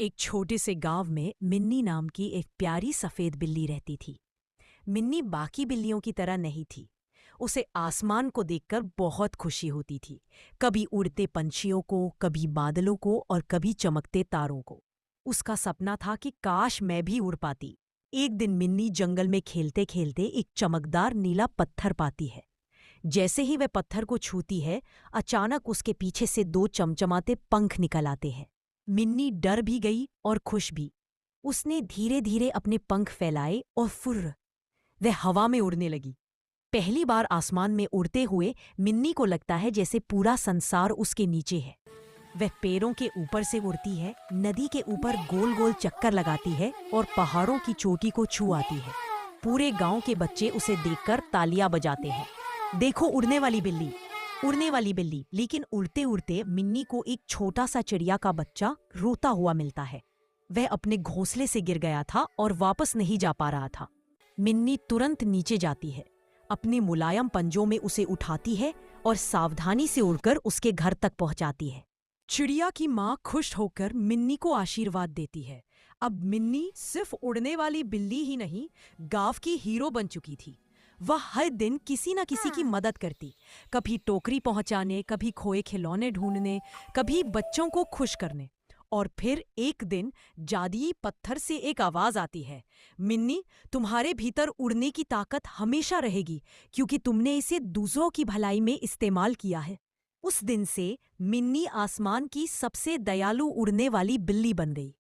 एक छोटे से गांव में मिन्नी नाम की एक प्यारी सफेद बिल्ली रहती थी। मिन्नी बाकी बिल्लियों की तरह नहीं थी। उसे आसमान को देखकर बहुत खुशी होती थी। कभी उड़ते पंछियों को, कभी बादलों को और कभी चमकते तारों को। उसका सपना था कि काश मैं भी उड़ पाती। एक दिन मिन्नी जंगल में खेलते खेलते एक चमकदार नीला पत्थर पाती है। जैसे ही वह पत्थर को छूती है, अचानक उसके पीछे से दो चमचमाते पंख निकल आते हैं। मिन्नी डर भी गई और खुश भी। उसने धीरे धीरे अपने पंख फैलाए और फुर्र, वह हवा में उड़ने लगी। पहली बार आसमान में उड़ते हुए मिन्नी को लगता है जैसे पूरा संसार उसके नीचे है। वह पेड़ों के ऊपर से उड़ती है, नदी के ऊपर गोल गोल चक्कर लगाती है और पहाड़ों की चोटी को छू आती है। पूरे गांव के बच्चे उसे देखकर तालियां बजाते हैं। देखो उड़ने वाली बिल्ली, उड़ने वाली बिल्ली। लेकिन उड़ते उड़ते मिन्नी को एक छोटा सा चिड़िया का बच्चा रोता हुआ मिलता है। वह अपने घोंसले से गिर गया था और वापस नहीं जा पा रहा था। मिन्नी तुरंत नीचे जाती है, अपने मुलायम पंजों में उसे उठाती है और सावधानी से उड़कर उसके घर तक पहुंचाती है। चिड़िया की माँ खुश होकर मिन्नी को आशीर्वाद देती है। अब मिन्नी सिर्फ उड़ने वाली बिल्ली ही नहीं, गांव की हीरो बन चुकी थी। वह हर दिन किसी न किसी की मदद करती, कभी टोकरी पहुंचाने, कभी खोए खिलौने ढूंढने, कभी बच्चों को खुश करने। और फिर एक दिन जादुई पत्थर से एक आवाज आती है, मिन्नी, तुम्हारे भीतर उड़ने की ताकत हमेशा रहेगी, क्योंकि तुमने इसे दूसरों की भलाई में इस्तेमाल किया है। उस दिन से मिन्नी आसमान की सबसे दयालु उड़ने वाली बिल्ली बन गई।